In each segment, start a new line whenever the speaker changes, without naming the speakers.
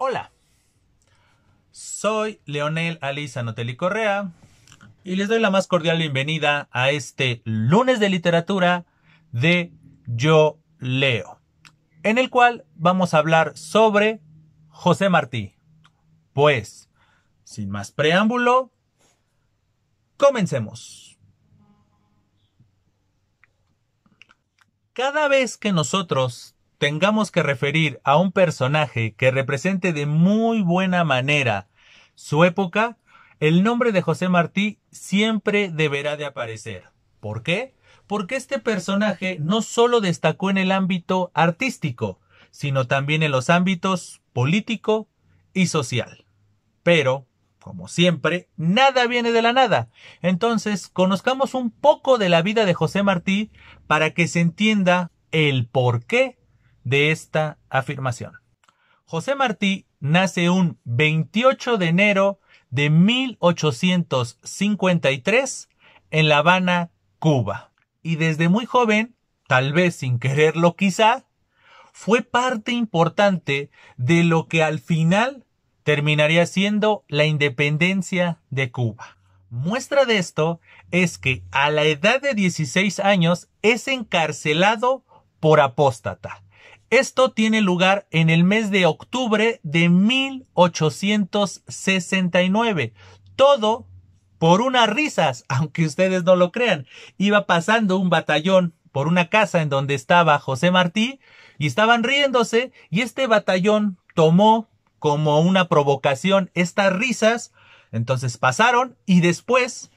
Hola, soy Leonel Aliza Notelli Correa y les doy la más cordial bienvenida a este lunes de literatura de Yo Leo, en el cual vamos a hablar sobre José Martí. Pues, sin más preámbulo, comencemos. Cada vez que nosotros tengamos que referir a un personaje que represente de muy buena manera su época, el nombre de José Martí siempre deberá de aparecer. ¿Por qué? Porque este personaje no solo destacó en el ámbito artístico, sino también en los ámbitos político y social. Pero, como siempre, nada viene de la nada. Entonces, conozcamos un poco de la vida de José Martí para que se entienda el porqué de esta afirmación. José Martí nace un 28 de enero de 1853 en La Habana, Cuba. Y desde muy joven, tal vez sin quererlo quizá, fue parte importante de lo que al final terminaría siendo la independencia de Cuba. Muestra de esto es que a la edad de 16 años es encarcelado por apóstata. Esto tiene lugar en el mes de octubre de 1869. Todo por unas risas, aunque ustedes no lo crean. Iba pasando un batallón por una casa en donde estaba José Martí y estaban riéndose, y este batallón tomó como una provocación estas risas. Entonces pasaron y después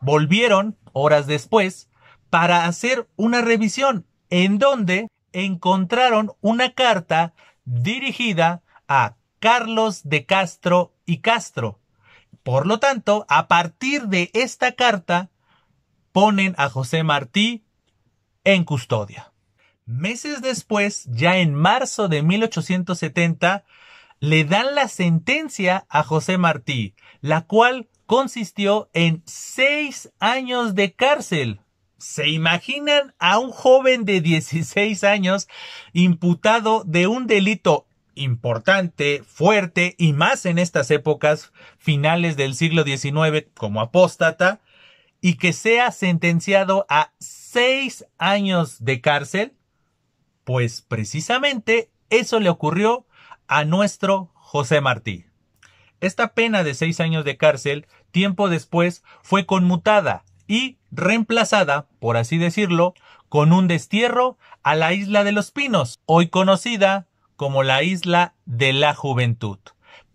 volvieron, horas después, para hacer una revisión en donde encontraron una carta dirigida a Carlos de Castro y Castro. Por lo tanto, a partir de esta carta, ponen a José Martí en custodia. Meses después, ya en marzo de 1870, le dan la sentencia a José Martí, la cual consistió en 6 años de cárcel. ¿Se imaginan a un joven de 16 años imputado de un delito importante, fuerte, y más en estas épocas finales del siglo XIX como apóstata, y que sea sentenciado a 6 años de cárcel? Pues precisamente eso le ocurrió a nuestro José Martí. Esta pena de 6 años de cárcel, tiempo después, fue conmutada y reemplazada, por así decirlo, con un destierro a la isla de los Pinos, hoy conocida como la Isla de la Juventud.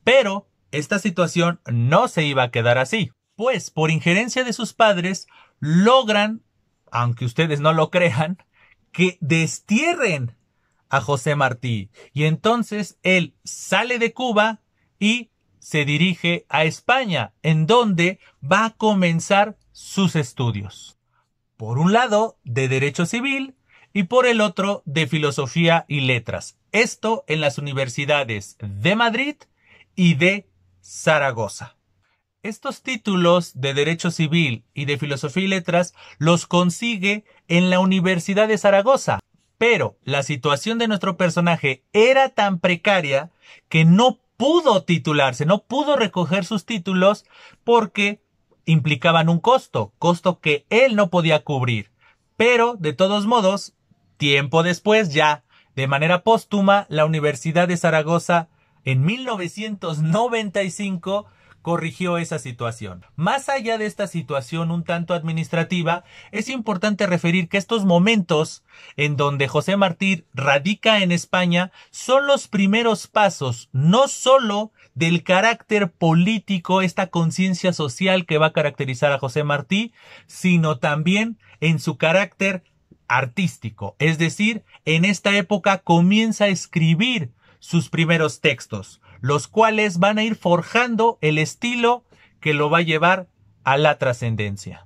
Pero esta situación no se iba a quedar así, pues por injerencia de sus padres logran, aunque ustedes no lo crean, que destierren a José Martí, y entonces él sale de Cuba y se dirige a España, en donde va a comenzar sus estudios. Por un lado, de Derecho Civil, y por el otro, de Filosofía y Letras. Esto en las universidades de Madrid y de Zaragoza. Estos títulos de Derecho Civil y de Filosofía y Letras los consigue en la Universidad de Zaragoza. Pero la situación de nuestro personaje era tan precaria que no pudo titularse, no pudo recoger sus títulos porque implicaban un costo que él no podía cubrir. Pero, de todos modos, tiempo después, ya de manera póstuma, la Universidad de Zaragoza en 1995 corrigió esa situación. Más allá de esta situación un tanto administrativa, es importante referir que estos momentos en donde José Martí radica en España son los primeros pasos, no solo del carácter político, esta conciencia social que va a caracterizar a José Martí, sino también en su carácter artístico. Es decir, en esta época comienza a escribir sus primeros textos, los cuales van a ir forjando el estilo que lo va a llevar a la trascendencia.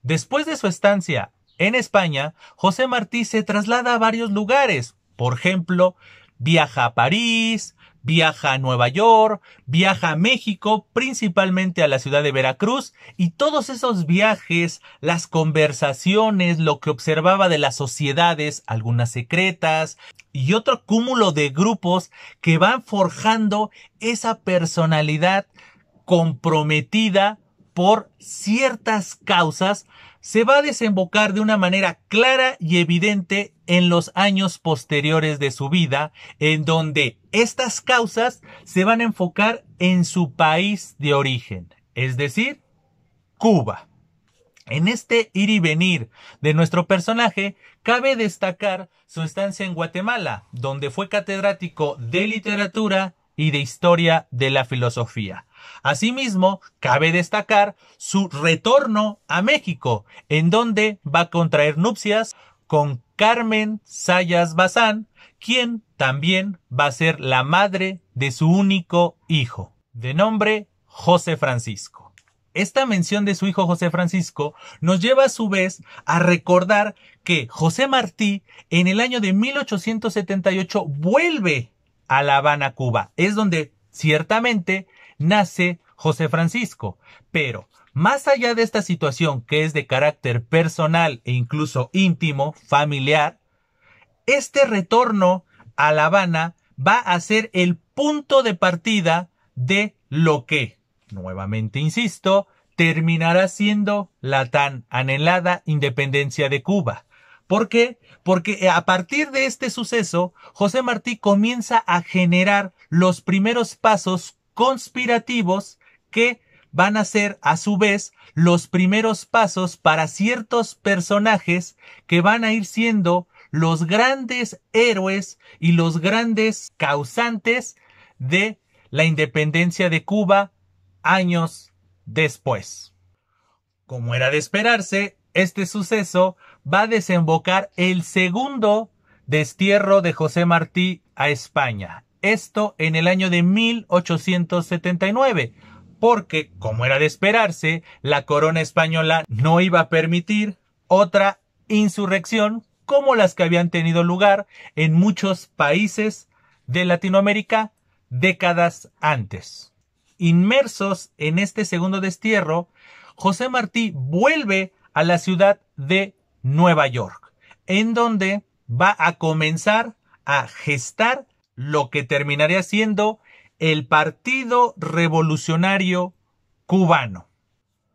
Después de su estancia en España, José Martí se traslada a varios lugares. Por ejemplo, viaja a París, viaja a Nueva York, viaja a México, principalmente a la ciudad de Veracruz, y todos esos viajes, las conversaciones, lo que observaba de las sociedades, algunas secretas, y otro cúmulo de grupos que van forjando esa personalidad comprometida por ciertas causas, se va a desembocar de una manera clara y evidente en los años posteriores de su vida, en donde estas causas se van a enfocar en su país de origen, es decir, Cuba. En este ir y venir de nuestro personaje, cabe destacar su estancia en Guatemala, donde fue catedrático de literatura y de historia de la filosofía. Asimismo, cabe destacar su retorno a México, en donde va a contraer nupcias con Carmen Zayas Bazán, quien también va a ser la madre de su único hijo, de nombre José Francisco. Esta mención de su hijo José Francisco nos lleva a su vez a recordar que José Martí en el año de 1878 vuelve a La Habana, Cuba. Es donde ciertamente nace José Francisco. Pero más allá de esta situación que es de carácter personal e incluso íntimo, familiar, este retorno a La Habana va a ser el punto de partida de lo que, nuevamente insisto, terminará siendo la tan anhelada independencia de Cuba. ¿Por qué? Porque a partir de este suceso, José Martí comienza a generar los primeros pasos conspirativos que van a ser a su vez los primeros pasos para ciertos personajes que van a ir siendo los grandes héroes y los grandes causantes de la independencia de Cuba años después. Como era de esperarse, este suceso va a desembocar el segundo destierro de José Martí a España. Esto en el año de 1879, porque, como era de esperarse, la corona española no iba a permitir otra insurrección como las que habían tenido lugar en muchos países de Latinoamérica décadas antes. Inmersos en este segundo destierro, José Martí vuelve a la ciudad de Nueva York, en donde va a comenzar a gestar lo que terminaría siendo el Partido Revolucionario Cubano.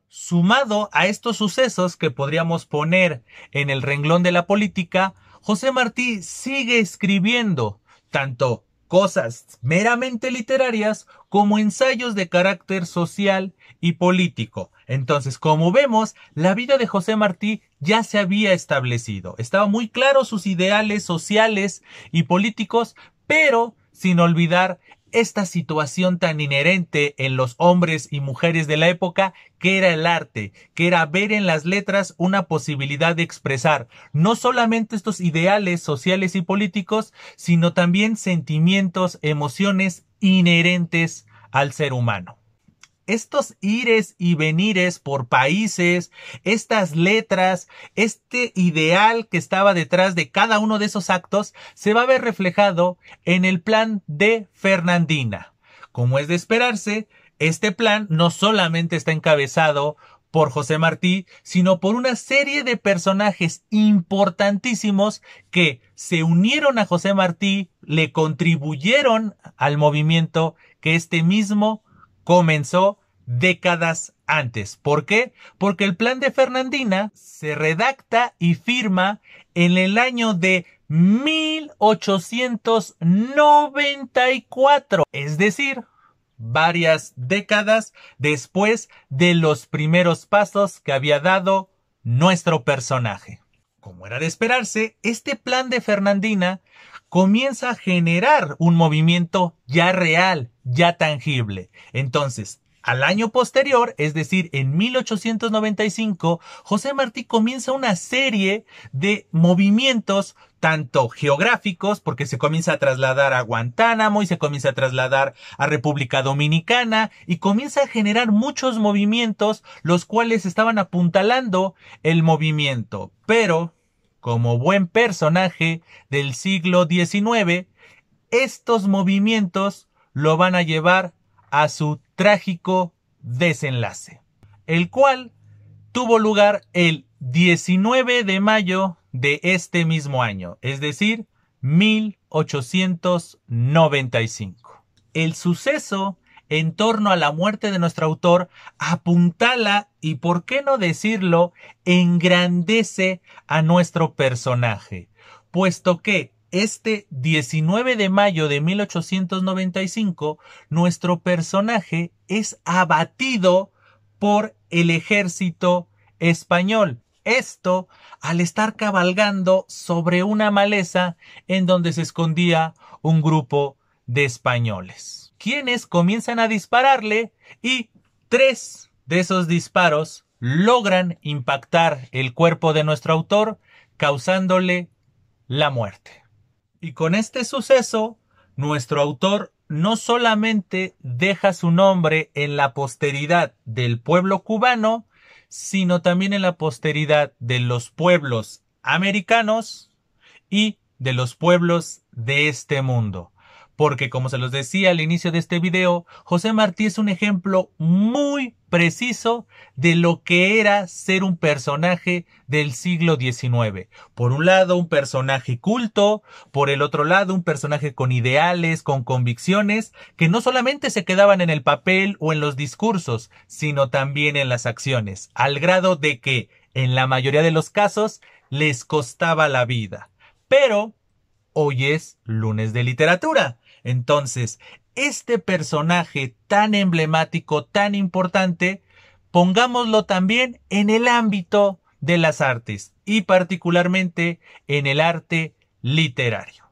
Sumado a estos sucesos que podríamos poner en el renglón de la política, José Martí sigue escribiendo tanto cosas meramente literarias como ensayos de carácter social y político. Entonces, como vemos, la vida de José Martí ya se había establecido. Estaban muy claros sus ideales sociales y políticos, pero sin olvidar esta situación tan inherente en los hombres y mujeres de la época, que era el arte, que era ver en las letras una posibilidad de expresar no solamente estos ideales sociales y políticos, sino también sentimientos, emociones inherentes al ser humano. Estos ires y venires por países, estas letras, este ideal que estaba detrás de cada uno de esos actos, se va a ver reflejado en el plan de Fernandina. Como es de esperarse, este plan no solamente está encabezado por José Martí, sino por una serie de personajes importantísimos que se unieron a José Martí, le contribuyeron al movimiento que este mismo comenzó décadas antes. ¿Por qué? Porque el plan de Fernandina se redacta y firma en el año de 1894, es decir, varias décadas después de los primeros pasos que había dado nuestro personaje. Como era de esperarse, este plan de Fernandina comienza a generar un movimiento ya real, ya tangible. Entonces, al año posterior, es decir, en 1895, José Martí comienza una serie de movimientos tanto geográficos, porque se comienza a trasladar a Guantánamo y se comienza a trasladar a República Dominicana y comienza a generar muchos movimientos, los cuales estaban apuntalando el movimiento. Pero, como buen personaje del siglo XIX, estos movimientos lo van a llevar a su trágico desenlace, el cual tuvo lugar el 19 de mayo de este mismo año, es decir, 1895. El suceso en torno a la muerte de nuestro autor apuntala y, por qué no decirlo, engrandece a nuestro personaje, puesto que este 19 de mayo de 1895, nuestro personaje es abatido por el ejército español. Esto al estar cabalgando sobre una maleza en donde se escondía un grupo de españoles, quienes comienzan a dispararle y 3 de esos disparos logran impactar el cuerpo de nuestro autor, causándole la muerte. Y con este suceso, nuestro autor no solamente deja su nombre en la posteridad del pueblo cubano, sino también en la posteridad de los pueblos americanos y de los pueblos de este mundo. Porque, como se los decía al inicio de este video, José Martí es un ejemplo muy preciso de lo que era ser un personaje del siglo XIX. Por un lado, un personaje culto, por el otro lado, un personaje con ideales, con convicciones, que no solamente se quedaban en el papel o en los discursos, sino también en las acciones, al grado de que, en la mayoría de los casos, les costaba la vida. Pero hoy es lunes de literatura. Entonces, este personaje tan emblemático, tan importante, pongámoslo también en el ámbito de las artes y particularmente en el arte literario.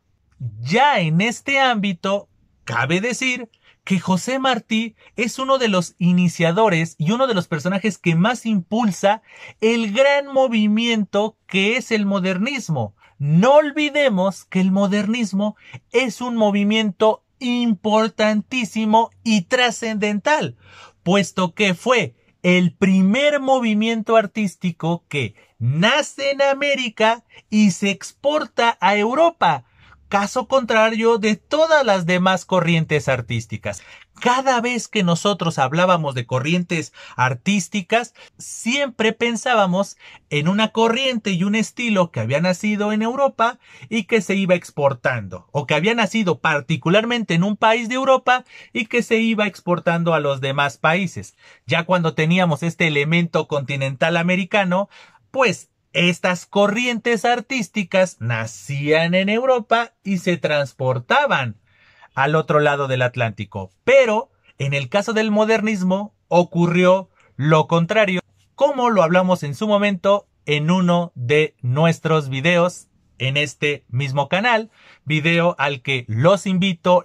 Ya en este ámbito, cabe decir que José Martí es uno de los iniciadores y uno de los personajes que más impulsa el gran movimiento que es el modernismo. No olvidemos que el modernismo es un movimiento importantísimo y trascendental, puesto que fue el primer movimiento artístico que nace en América y se exporta a Europa, caso contrario de todas las demás corrientes artísticas. Cada vez que nosotros hablábamos de corrientes artísticas, siempre pensábamos en una corriente y un estilo que había nacido en Europa y que se iba exportando, o que había nacido particularmente en un país de Europa y que se iba exportando a los demás países. Ya cuando teníamos este elemento continental americano, pues estas corrientes artísticas nacían en Europa y se transportaban al otro lado del Atlántico. Pero en el caso del modernismo ocurrió lo contrario, como lo hablamos en su momento en uno de nuestros videos en este mismo canal, video al que las invito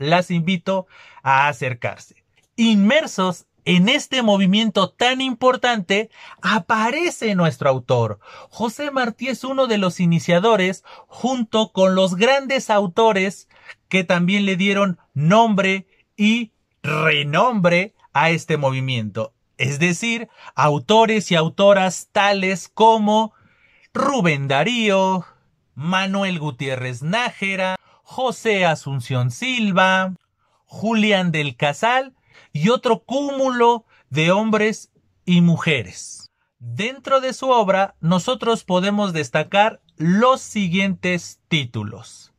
a acercarse. Inmersos en este movimiento tan importante, aparece nuestro autor. José Martí es uno de los iniciadores, junto con los grandes autores que también le dieron nombre y renombre a este movimiento. Es decir, autores y autoras tales como Rubén Darío, Manuel Gutiérrez Nájera, José Asunción Silva, Julián del Casal y otro cúmulo de hombres y mujeres. Dentro de su obra, nosotros podemos destacar los siguientes títulos: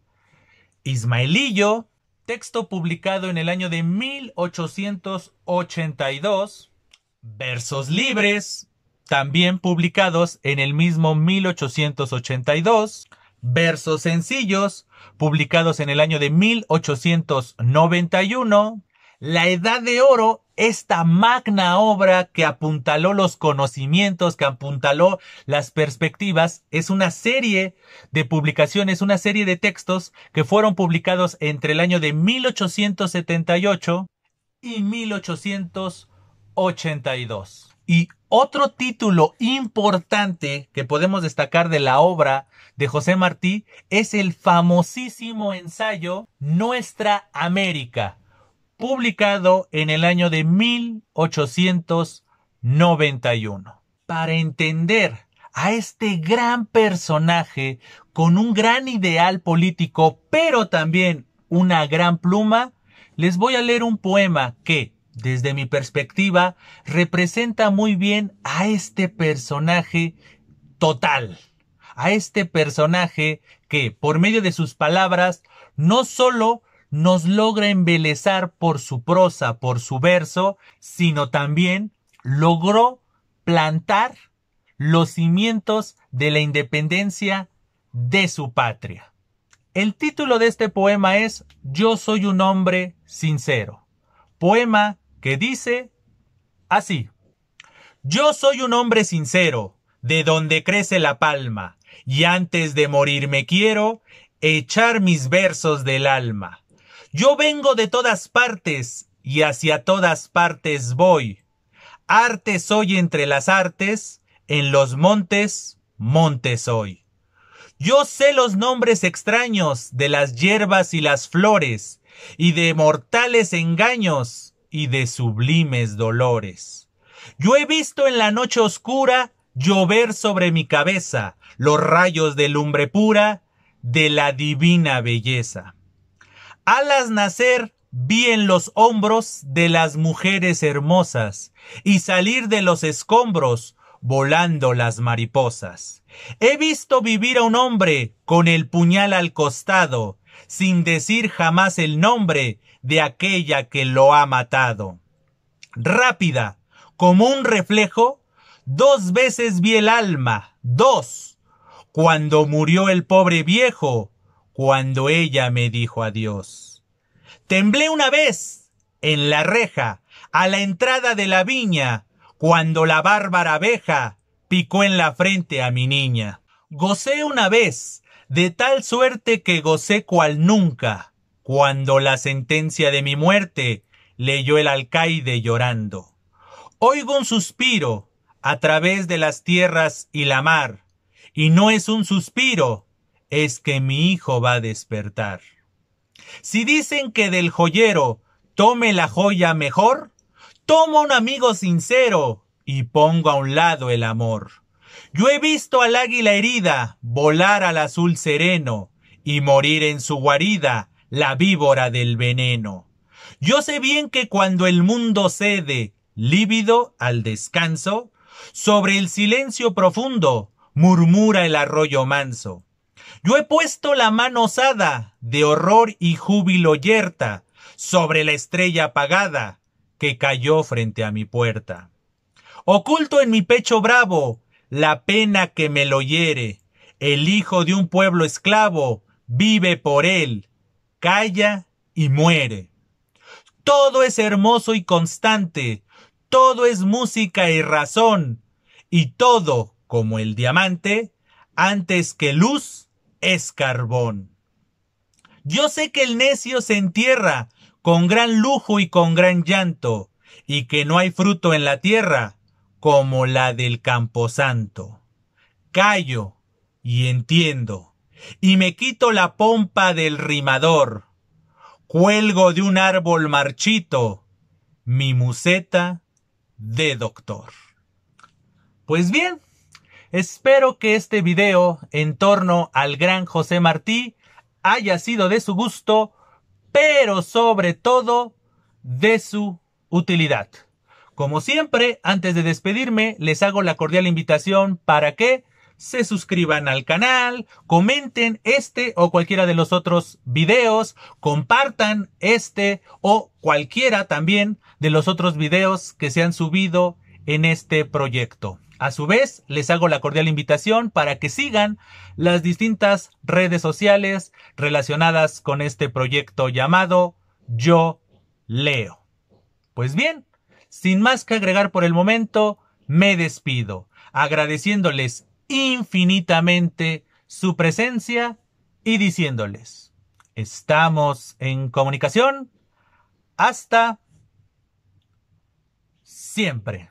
Ismaelillo, texto publicado en el año de 1882, Versos libres, también publicados en el mismo 1882, Versos sencillos, publicados en el año de 1891, La Edad de Oro, esta magna obra que apuntaló los conocimientos, que apuntaló las perspectivas, es una serie de publicaciones, una serie de textos que fueron publicados entre el año de 1878 y 1882. Y otro título importante que podemos destacar de la obra de José Martí es el famosísimo ensayo Nuestra América, publicado en el año de 1891. Para entender a este gran personaje con un gran ideal político, pero también una gran pluma, les voy a leer un poema que, desde mi perspectiva, representa muy bien a este personaje total, a este personaje que, por medio de sus palabras, no solo nos logra embelezar por su prosa, por su verso, sino también logró plantar los cimientos de la independencia de su patria. El título de este poema es Yo soy un hombre sincero. Poema que dice así: Yo soy un hombre sincero, de donde crece la palma, y antes de morir me quiero echar mis versos del alma. Yo vengo de todas partes, y hacia todas partes voy. Arte soy entre las artes, en los montes, monte soy. Yo sé los nombres extraños de las hierbas y las flores, y de mortales engaños, y de sublimes dolores. Yo he visto en la noche oscura llover sobre mi cabeza los rayos de lumbre pura de la divina belleza. Alas nacer vi en los hombros de las mujeres hermosas y salir de los escombros volando las mariposas. He visto vivir a un hombre con el puñal al costado, sin decir jamás el nombre de aquella que lo ha matado. Rápida, como un reflejo, 2 veces vi el alma, 2, cuando murió el pobre viejo, cuando ella me dijo adiós. Temblé una vez, en la reja, a la entrada de la viña, cuando la bárbara abeja picó en la frente a mi niña. Gocé una vez, de tal suerte que gocé cual nunca, cuando la sentencia de mi muerte leyó el alcaide llorando. Oigo un suspiro a través de las tierras y la mar, y no es un suspiro, es que mi hijo va a despertar. Si dicen que del joyero tome la joya mejor, tomo un amigo sincero y pongo a un lado el amor. Yo he visto al águila herida volar al azul sereno y morir en su guarida la víbora del veneno. Yo sé bien que cuando el mundo cede, lívido al descanso, sobre el silencio profundo murmura el arroyo manso. Yo he puesto la mano osada de horror y júbilo yerta sobre la estrella apagada que cayó frente a mi puerta. Oculto en mi pecho bravo la pena que me lo hiere. El hijo de un pueblo esclavo vive por él, calla y muere. Todo es hermoso y constante, todo es música y razón, y todo, como el diamante, antes que luz, es carbón. Yo sé que el necio se entierra con gran lujo y con gran llanto, y que no hay fruto en la tierra como la del camposanto. Callo y entiendo, y me quito la pompa del rimador. Cuelgo de un árbol marchito mi museta de doctor. Pues bien, espero que este video en torno al gran José Martí haya sido de su gusto, pero sobre todo de su utilidad. Como siempre, antes de despedirme, les hago la cordial invitación para que se suscriban al canal, comenten este o cualquiera de los otros videos, compartan este o cualquiera también de los otros videos que se han subido en este proyecto. A su vez, les hago la cordial invitación para que sigan las distintas redes sociales relacionadas con este proyecto llamado Yo Leo. Pues bien, sin más que agregar por el momento, me despido, agradeciéndoles infinitamente su presencia y diciéndoles, estamos en comunicación. Hasta siempre.